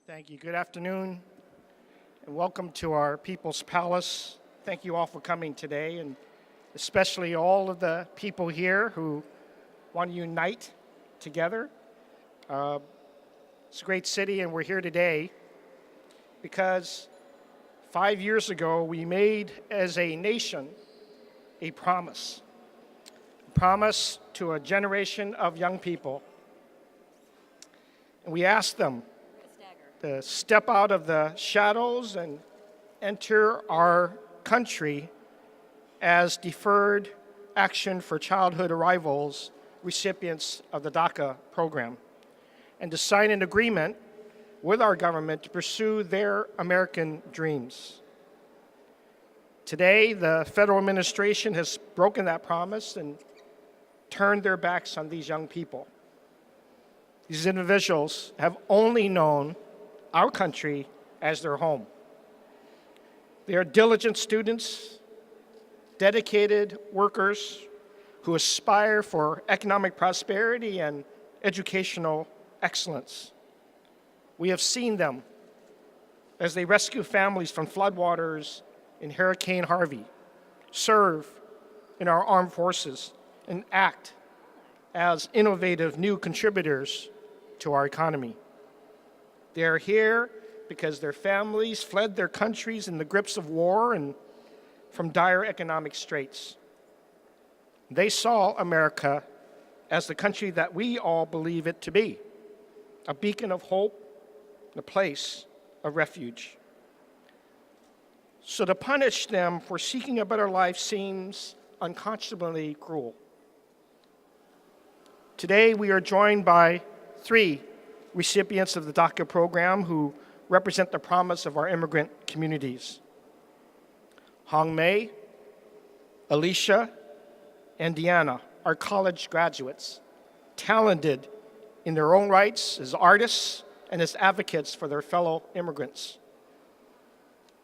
Thank you. Good afternoon, and welcome to our People's Palace. Thank you all for coming today, and especially all of the people here who want to unite together. It's a great city, and we're here today because 5 years ago we made as a nation a promise to a generation of young people. And we asked them to step out of the shadows and enter our country as Deferred Action for Childhood Arrivals recipients of the DACA program, and to sign an agreement with our government to pursue their American dreams. Today, the federal administration has broken that promise and turned their backs on these young people. These individuals have only known our country as their home. They are diligent students, dedicated workers who aspire for economic prosperity and educational excellence. We have seen them as they rescue families from floodwaters in Hurricane Harvey, serve in our armed forces, and act as innovative new contributors to our economy. They are here because their families fled their countries in the grips of war and from dire economic straits. They saw America as the country that we all believe it to be, a beacon of hope, a place of refuge. So to punish them for seeking a better life seems unconscionably cruel. Today, we are joined by 3 recipients of the DACA program who represent the promise of our immigrant communities. Hong Mei, Alicia, and Deanna are college graduates, talented in their own rights as artists and as advocates for their fellow immigrants.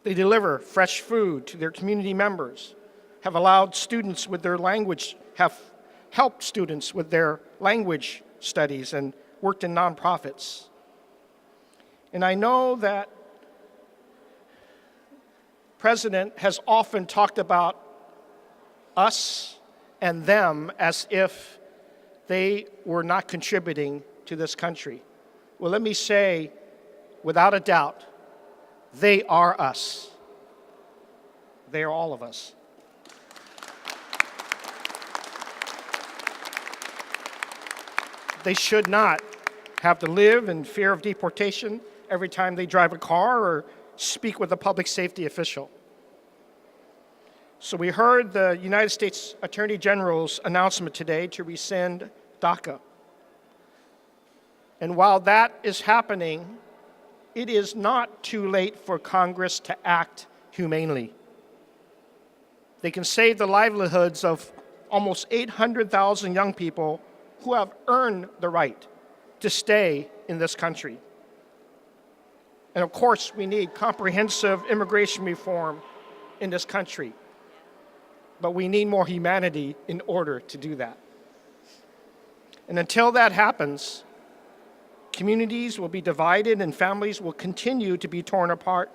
They deliver fresh food to their community members, have helped students with their language studies, and worked in nonprofits. And I know that the President has often talked about us and them as if they were not contributing to this country. Well, let me say, without a doubt, they are us. They are all of us. They should not have to live in fear of deportation every time they drive a car or speak with a public safety official. So we heard the United States Attorney General's announcement today to rescind DACA. And while that is happening, it is not too late for Congress to act humanely. They can save the livelihoods of almost 800,000 young people who have earned the right to stay in this country. And of course, we need comprehensive immigration reform in this country. But we need more humanity in order to do that. And until that happens, communities will be divided and families will continue to be torn apart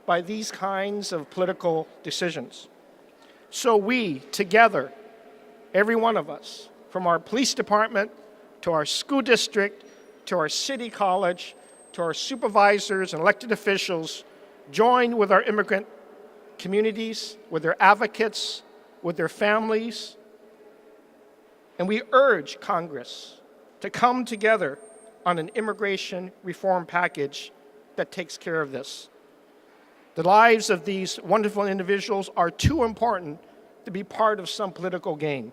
by these kinds of political decisions. So we, together, every one of us, from our police department to our school district, to our city college, to our supervisors and elected officials, join with our immigrant communities, with their advocates, with their families, and we urge Congress to come together on an immigration reform package that takes care of this. The lives of these wonderful individuals are too important to be part of some political game.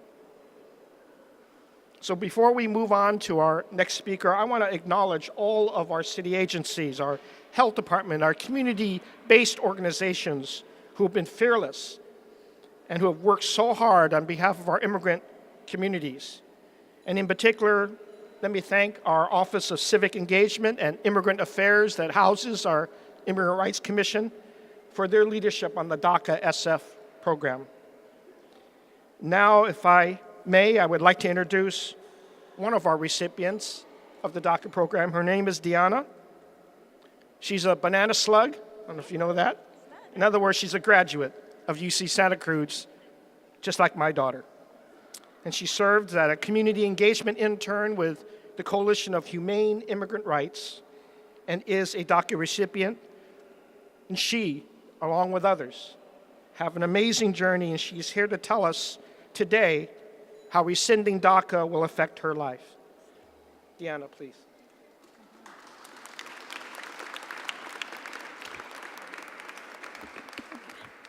So before we move on to our next speaker, I want to acknowledge all of our city agencies, our health department, our community-based organizations who have been fearless and who have worked so hard on behalf of our immigrant communities. And in particular, let me thank our Office of Civic Engagement and Immigrant Affairs that houses our Immigrant Rights Commission for their leadership on the DACA SF program. Now, if I may, I would like to introduce one of our recipients of the DACA program. Her name is Deanna. She's a banana slug. I don't know if you know that. In other words, she's a graduate of UC Santa Cruz, just like my daughter. And she served as a community engagement intern with the Coalition of Humane Immigrant Rights and is a DACA recipient. And she, along with others, have an amazing journey, and she's here to tell us today how rescinding DACA will affect her life. Deanna, please.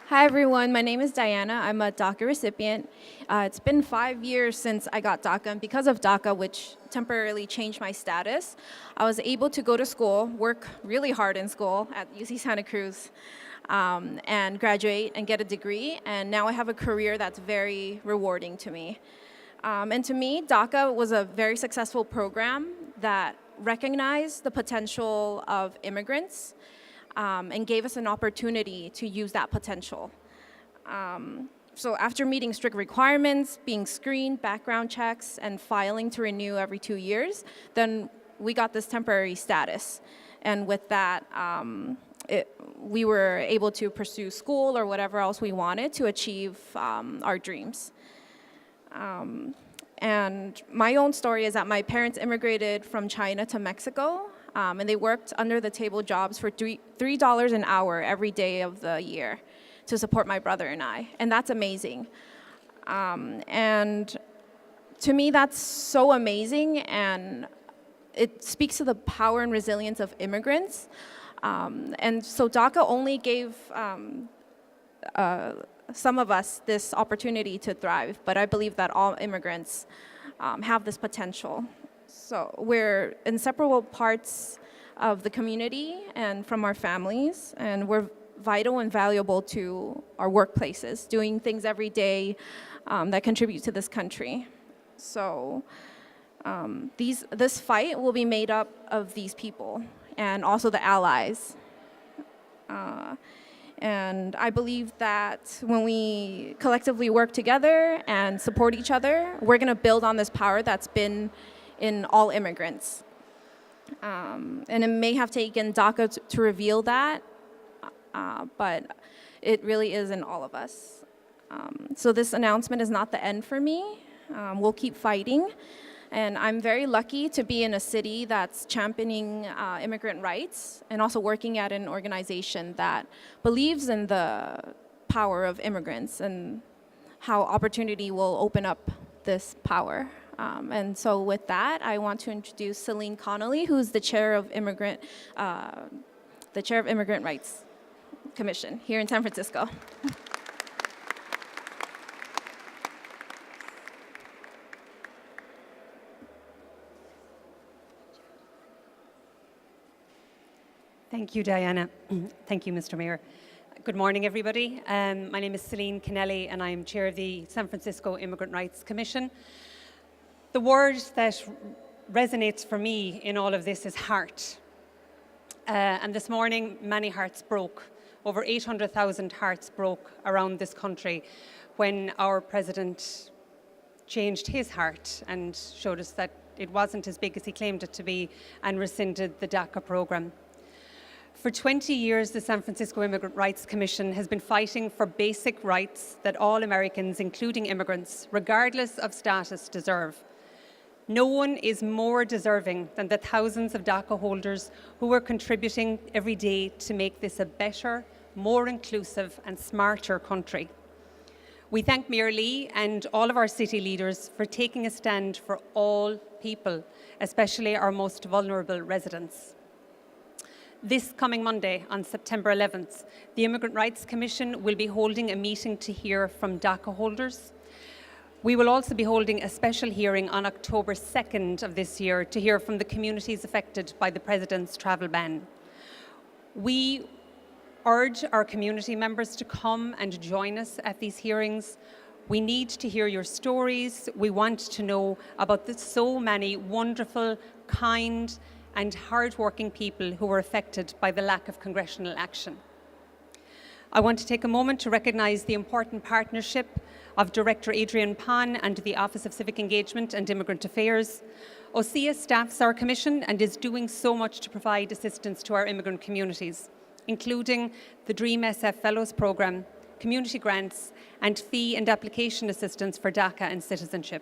Hi everyone, my name is Diana. I'm a DACA recipient. It's been 5 years since I got DACA, and because of DACA, which temporarily changed my status, I was able to go to school, work really hard in school at UC Santa Cruz, and graduate and get a degree, and now I have a career that's very rewarding to me. And to me, DACA was a very successful program that recognized the potential of immigrants and gave us an opportunity to use that potential. So after meeting strict requirements, being screened, background checks, and filing to renew every 2 years, then we got this temporary status. And with that, we were able to pursue school or whatever else we wanted to achieve our dreams. And my own story is that my parents immigrated from China to Mexico, and they worked under the table jobs for $3 an hour every day of the year to support my brother and I, and that's amazing. And to me, that's so amazing, and it speaks to the power and resilience of immigrants. And so DACA only gave some of us this opportunity to thrive, but I believe that all immigrants have this potential. So we're inseparable parts of the community and from our families, and we're vital and valuable to our workplaces, doing things every day that contribute to this country. So this fight will be made up of these people and also the allies. And I believe that when we collectively work together and support each other, we're going to build on this power that's been in all immigrants. And it may have taken DACA to reveal that, but it really is in all of us. So this announcement is not the end for me. We'll keep fighting. And I'm very lucky to be in a city that's championing immigrant rights and also working at an organization that believes in the power of immigrants and how opportunity will open up this power. And so with that, I want to introduce Celine Connolly, who's the chair of Immigrant Rights Commission here in San Francisco. Thank you, Diana. Thank you, Mr. Mayor. Good morning, everybody. My name is Celine Connelly, and I'm chair of the San Francisco Immigrant Rights Commission. The word that resonates for me in all of this is heart. And this morning, many hearts broke. Over 800,000 hearts broke around this country when our president changed his heart and showed us that it wasn't as big as he claimed it to be and rescinded the DACA program. For 20 years, the San Francisco Immigrant Rights Commission has been fighting for basic rights that all Americans, including immigrants, regardless of status, deserve. No one is more deserving than the thousands of DACA holders who are contributing every day to make this a better, more inclusive and smarter country. We thank Mayor Lee and all of our city leaders for taking a stand for all people, especially our most vulnerable residents. This coming Monday, on September 11th, the Immigrant Rights Commission will be holding a meeting to hear from DACA holders. We will also be holding a special hearing on October 2nd of this year to hear from the communities affected by the President's travel ban. We urge our community members to come and join us at these hearings. We need to hear your stories. We want to know about the so many wonderful, kind, and hard-working people who were affected by the lack of congressional action. I want to take a moment to recognize the important partnership of Director Adrian Pan and the Office of Civic Engagement and Immigrant Affairs. OSEA staffs our commission and is doing so much to provide assistance to our immigrant communities, including the DREAM SF Fellows Programme, community grants, and fee and application assistance for DACA and citizenship.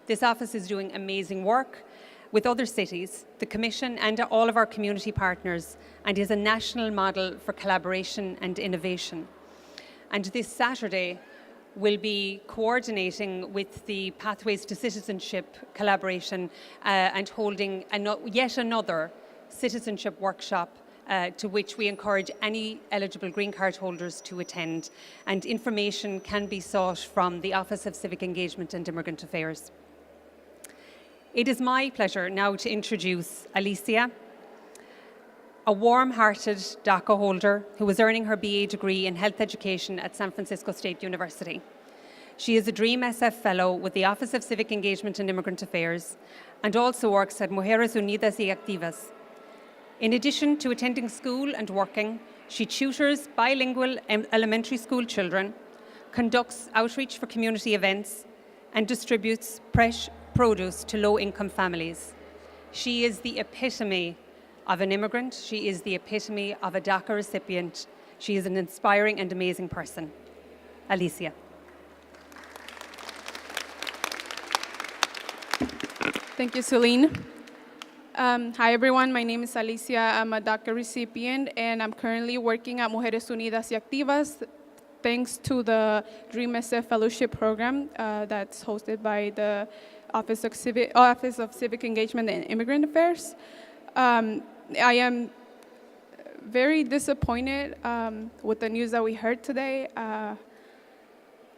This office is doing amazing work with other cities, the Commission and all of our community partners, and is a national model for collaboration and innovation. And this Saturday, we'll be coordinating with the Pathways to Citizenship collaboration and holding yet another citizenship workshop to which we encourage any eligible green card holders to attend. And information can be sought from the Office of Civic Engagement and Immigrant Affairs. It is my pleasure now to introduce Alicia, a warm-hearted DACA holder who is earning her BA degree in health education at San Francisco State University. She is a DREAM SF Fellow with the Office of Civic Engagement and Immigrant Affairs and also works at Mujeres Unidas y Activas. In addition to attending school and working, she tutors bilingual elementary school children, conducts outreach for community events, and distributes fresh produce to low-income families. She is the epitome of an immigrant. She is the epitome of a DACA recipient. She is an inspiring and amazing person. Alicia. Thank you, Celine. Hi, everyone. My name is Alicia. I'm a DACA recipient, and I'm currently working at Mujeres Unidas y Activas, thanks to the DREAM SF Fellowship Program that's hosted by the Office of Civic Engagement and Immigrant Affairs. I am very disappointed with the news that we heard today.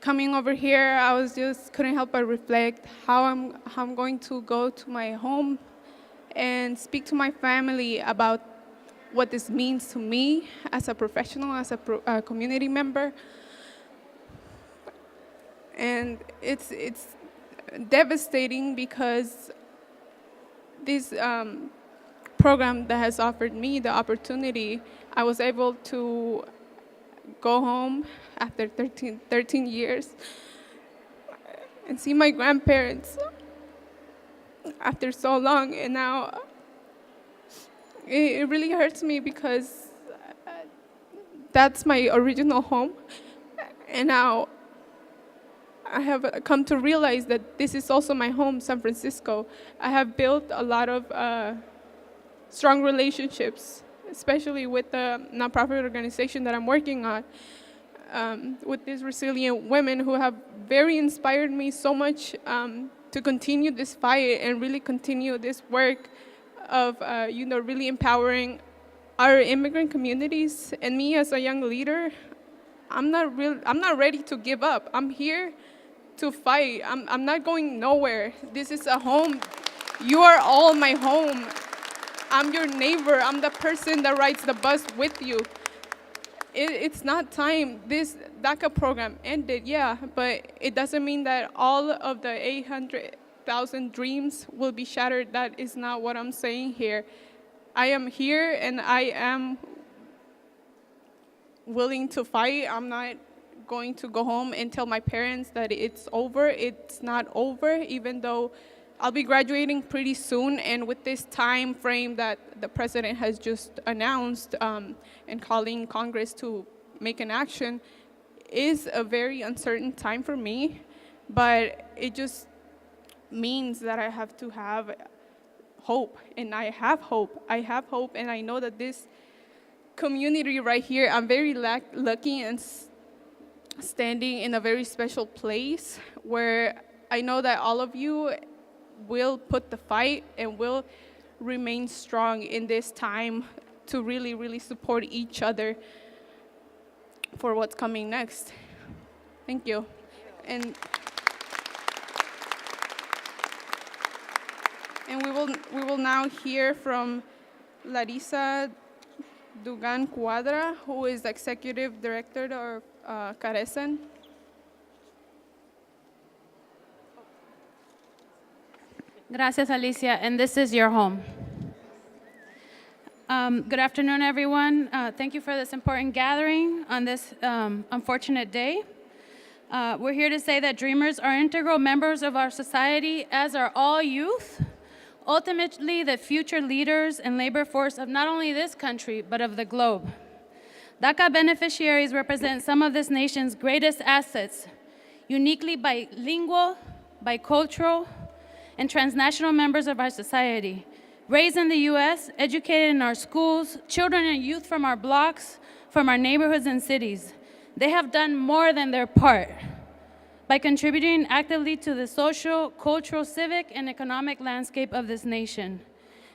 Coming over here, I couldn't help but reflect how I'm going to go to my home and speak to my family about what this means to me as a professional, as a community member. And it's devastating because this program that has offered me the opportunity, I was able to go home after 13 years and see my grandparents after so long, and now it really hurts me because that's my original home, and now I have come to realize that this is also my home, San Francisco. I have built a lot of strong relationships, especially with the nonprofit organization that I'm working on, with these resilient women who have very inspired me so much to continue this fight and really continue this work of really empowering our immigrant communities. And me as a young leader, I'm not ready to give up. I'm here to fight. I'm not going nowhere. This is a home. You are all my home. I'm your neighbor. I'm the person that rides the bus with you. It's not time. This DACA program ended, yeah, but it doesn't mean that all of the 800,000 dreams will be shattered. That is not what I'm saying here. I am here and I am willing to fight. I'm not going to go home and tell my parents that it's over. It's not over, even though I'll be graduating pretty soon, and with this time frame that the president has just announced and calling Congress to make an action is a very uncertain time for me, but it just means that I have to have hope, and I have hope. I have hope, and I know that this community right here, I'm very lucky and standing in a very special place where I know that all of you will put the fight and will remain strong in this time to really, really support each other for what's coming next. Thank you. And we will now hear from Larissa Dugan Cuadra, who is the Executive Director of Carecen. Gracias, Alicia, and this is your home. Good afternoon, everyone. Thank you for this important gathering on this unfortunate day. We're here to say that Dreamers are integral members of our society, as are all youth ultimately the future leaders and labor force of not only this country, but of the globe. DACA beneficiaries represent some of this nation's greatest assets, uniquely bilingual, bicultural, and transnational members of our society. Raised in the US, educated in our schools, children and youth from our blocks, from our neighborhoods and cities. They have done more than their part by contributing actively to the social, cultural, civic, and economic landscape of this nation.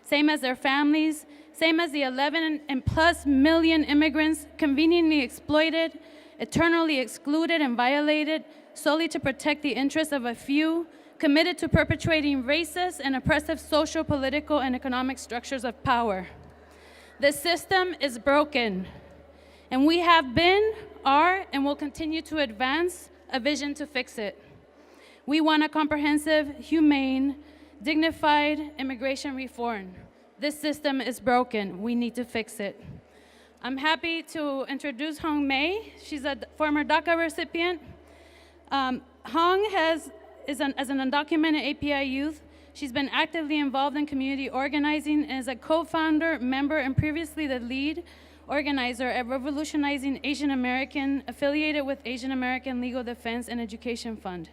Same as their families, same as the 11 and plus million immigrants conveniently exploited, eternally excluded and violated solely to protect the interests of a few, committed to perpetuating racist and oppressive social, political, and economic structures of power. The system is broken, and we have been, are, and will continue to advance a vision to fix it. We want a comprehensive, humane, dignified immigration reform. This system is broken. We need to fix it. I'm happy to introduce Hong Mei. She's a former DACA recipient. Hong as an undocumented API youth. She's been actively involved in community organizing and is a co-founder, member, and previously the lead organizer at Revolutionizing Asian American, affiliated with Asian American Legal Defense and Education Fund.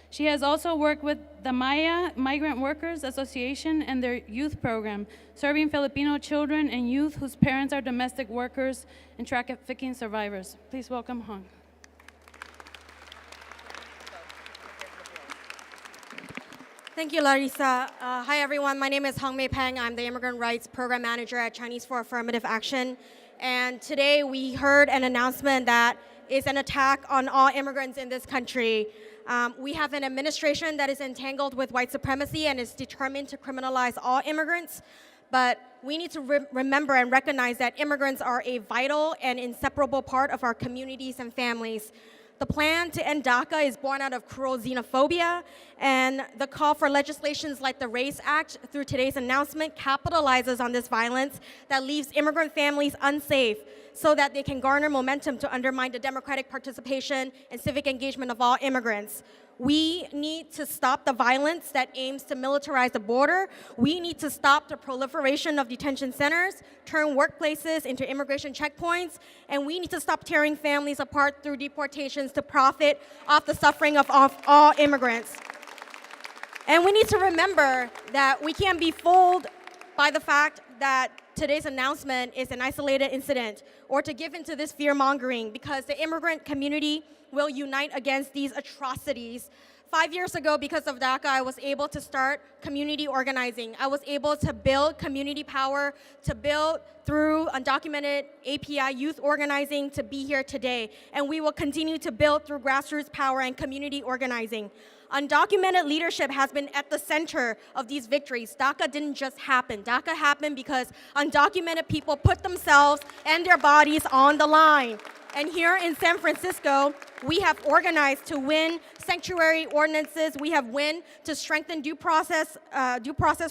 She has also worked with the Maya Migrant Workers Association and their youth program, serving Filipino children and youth whose parents are domestic workers and trafficking survivors. Please welcome Hong. Thank you, Larissa. Hi, everyone. My name is Hong Mei Peng. I'm the Immigrant Rights Program Manager at Chinese for Affirmative Action. And today we heard an announcement that is an attack on all immigrants in this country. We have an administration that is entangled with white supremacy and is determined to criminalize all immigrants. But we need to remember and recognize that immigrants are a vital and inseparable part of our communities and families. The plan to end DACA is born out of cruel xenophobia, and the call for legislations like the RACE Act through today's announcement capitalizes on this violence that leaves immigrant families unsafe so that they can garner momentum to undermine the democratic participation and civic engagement of all immigrants. We need to stop the violence that aims to militarize the border. We need to stop the proliferation of detention centers, turn workplaces into immigration checkpoints, and we need to stop tearing families apart through deportations to profit off the suffering of all immigrants. And we need to remember that we can't be fooled by the fact that today's announcement is an isolated incident or to give into this fear-mongering, because the immigrant community will unite against these atrocities. 5 years ago, because of DACA, I was able to start community organizing. I was able to build community power, to build through undocumented API youth organizing to be here today. And we will continue to build through grassroots power and community organizing. Undocumented leadership has been at the center of these victories. DACA didn't just happen. DACA happened because undocumented people put themselves and their bodies on the line. And here in San Francisco, we have organized to win sanctuary ordinances. We have won to strengthen due process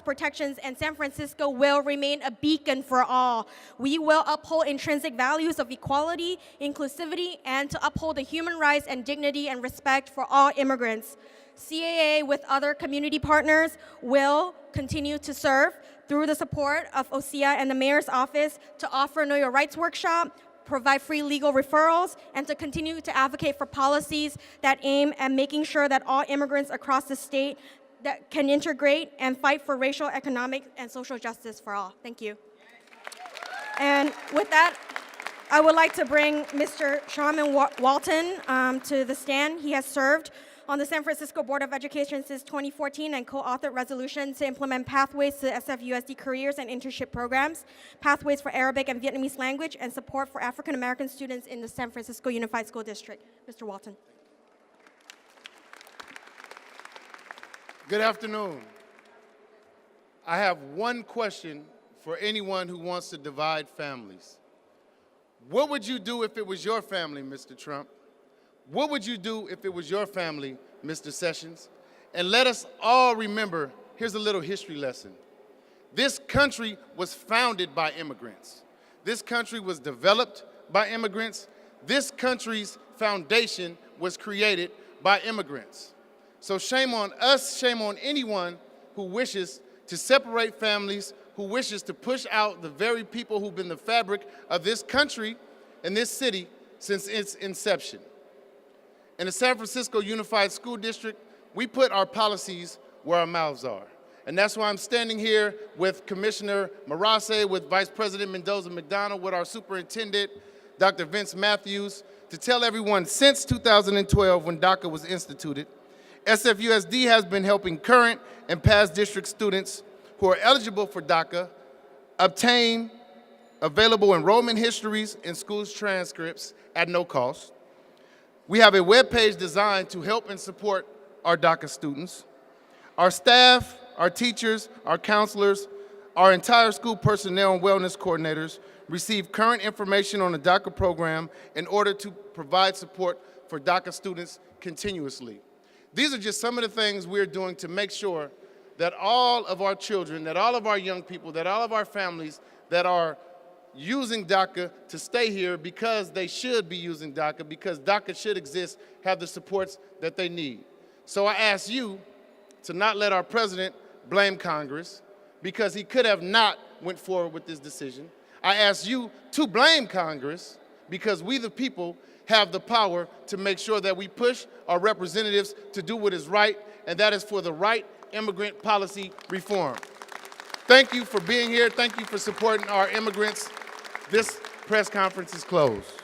protections, and San Francisco will remain a beacon for all. We will uphold intrinsic values of equality, inclusivity, and to uphold the human rights and dignity and respect for all immigrants. CAA, with other community partners, will continue to serve through the support of OSEA and the Mayor's Office to offer Know Your Rights workshop, provide free legal referrals, and to continue to advocate for policies that aim at making sure that all immigrants across the state that can integrate and fight for racial, economic, and social justice for all. Thank you. And with that, I would like to bring Mr. Shaman Walton to the stand. He has served on the San Francisco Board of Education since 2014 and co-authored resolutions to implement pathways to SFUSD careers and internship programs, pathways for Arabic and Vietnamese language, and support for African American students in the San Francisco Unified School District. Mr. Walton. Good afternoon. I have one question for anyone who wants to divide families. What would you do if it was your family, Mr. Trump? What would you do if it was your family, Mr. Sessions? And let us all remember, here's a little history lesson. This country was founded by immigrants. This country was developed by immigrants. This country's foundation was created by immigrants. So shame on us, shame on anyone who wishes to separate families who wishes to push out the very people who've been the fabric of this country and this city since its inception. In the San Francisco Unified School District, we put our policies where our mouths are. And that's why I'm standing here with Commissioner Marase, with Vice President Mendoza-McDonald, with our superintendent, Dr. Vince Matthews, to tell everyone since 2012, when DACA was instituted, SFUSD has been helping current and past district students who are eligible for DACA obtain available enrollment histories and schools transcripts at no cost. We have a webpage designed to help and support our DACA students. Our staff, our teachers, our counselors, our entire school personnel and wellness coordinators receive current information on the DACA program in order to provide support for DACA students continuously. These are just some of the things we're doing to make sure that all of our children, that all of our young people, that all of our families that are using DACA to stay here because they should be using DACA, because DACA should exist, have the supports that they need. So I ask you to not let our president blame Congress because he could have not went forward with this decision. I ask you to blame Congress because we the people have the power to make sure that we push our representatives to do what is right, and that is for the right immigrant policy reform. Thank you for being here. Thank you for supporting our immigrants. This press conference is closed.